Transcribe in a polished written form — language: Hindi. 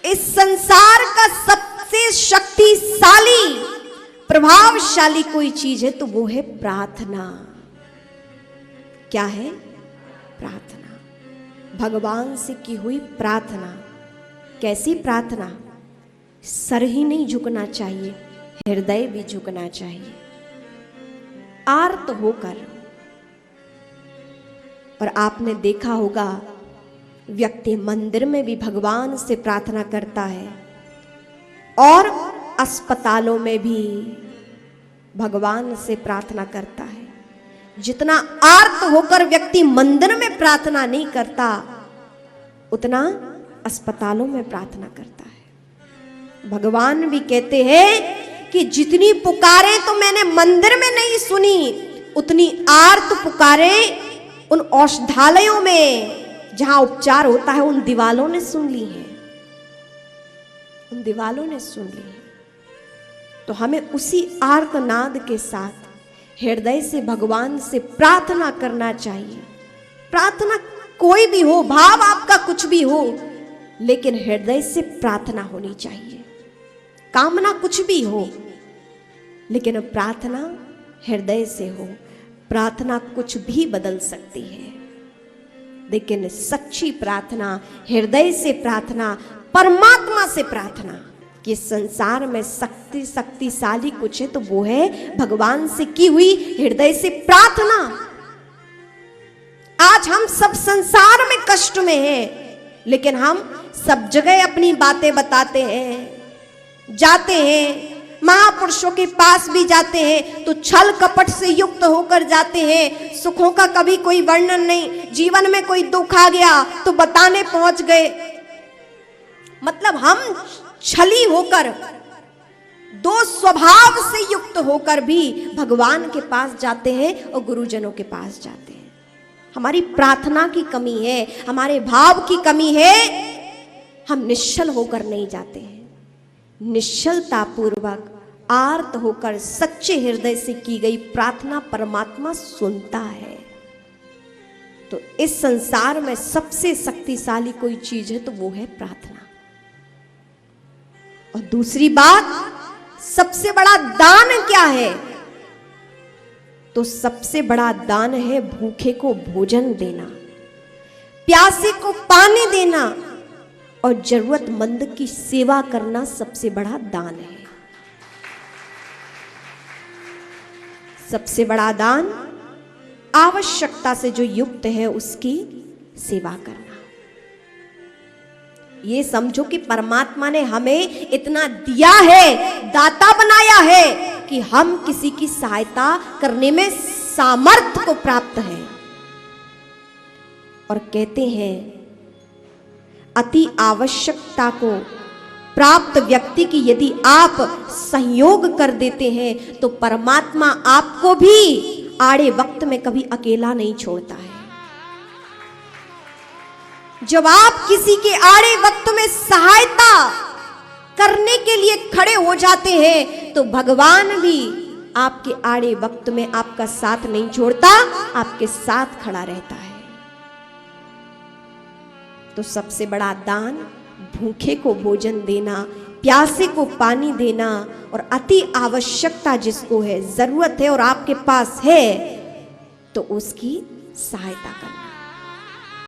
इस संसार का सबसे शक्तिशाली प्रभावशाली कोई चीज है तो वो है प्रार्थना। क्या है? प्रार्थना। भगवान से की हुई प्रार्थना। कैसी प्रार्थना? सर ही नहीं झुकना चाहिए, हृदय भी झुकना चाहिए, आर्त होकर। और आपने देखा होगा व्यक्ति मंदिर में भी भगवान से प्रार्थना करता है और अस्पतालों में भी भगवान से प्रार्थना करता है। जितना आर्त होकर व्यक्ति मंदिर में प्रार्थना नहीं करता, उतना अस्पतालों में प्रार्थना करता है। भगवान भी कहते हैं कि जितनी पुकारें तो मैंने मंदिर में नहीं सुनी, उतनी आर्त पुकारें उन औषधालयों में जहां उपचार होता है, उन दीवालों ने सुन ली है, उन दीवालों ने सुन ली है। तो हमें उसी आर्तनाद के साथ हृदय से भगवान से प्रार्थना करना चाहिए। प्रार्थना कोई भी हो, भाव आपका कुछ भी हो, लेकिन हृदय से प्रार्थना होनी चाहिए। कामना कुछ भी हो, लेकिन प्रार्थना हृदय से हो। प्रार्थना कुछ भी बदल सकती है, लेकिन सच्ची प्रार्थना, हृदय से प्रार्थना, परमात्मा से प्रार्थना, कि संसार में शक्तिशाली कुछ है तो वो है भगवान से की हुई हृदय से प्रार्थना। आज हम सब संसार में कष्ट में हैं, लेकिन हम सब जगह अपनी बातें बताते हैं, जाते हैं, महापुरुषों के पास भी जाते हैं तो छल कपट से युक्त होकर जाते हैं। सुखों का कभी कोई वर्णन नहीं, जीवन में कोई दुख आ गया तो बताने पहुंच गए। मतलब हम छली होकर, दो स्वभाव से युक्त होकर भी भगवान के पास जाते हैं और गुरुजनों के पास जाते हैं। हमारी प्रार्थना की कमी है, हमारे भाव की कमी है, हम निश्चल होकर नहीं जाते हैं। निश्चलता पूर्वक, आर्त होकर, सच्चे हृदय से की गई प्रार्थना परमात्मा सुनता है। तो इस संसार में सबसे शक्तिशाली कोई चीज है तो वो है प्रार्थना। और दूसरी बात, सबसे बड़ा दान क्या है? तो सबसे बड़ा दान है भूखे को भोजन देना, प्यासे को पानी देना और जरूरतमंद की सेवा करना सबसे बड़ा दान है। सबसे बड़ा दान आवश्यकता से जो युक्त है उसकी सेवा करना। ये समझो कि परमात्मा ने हमें इतना दिया है, दाता बनाया है कि हम किसी की सहायता करने में सामर्थ्य को प्राप्त है। और कहते हैं अति आवश्यकता को प्राप्त व्यक्ति की यदि आप सहयोग कर देते हैं तो परमात्मा आपको भी आड़े वक्त में कभी अकेला नहीं छोड़ता है। जब आप किसी के आड़े वक्त में सहायता करने के लिए खड़े हो जाते हैं तो भगवान भी आपके आड़े वक्त में आपका साथ नहीं छोड़ता, आपके साथ खड़ा रहता है। तो सबसे बड़ा दान भूखे को भोजन देना, प्यासे को पानी देना और अति आवश्यकता जिसको है, जरूरत है और आपके पास है तो उसकी सहायता करना।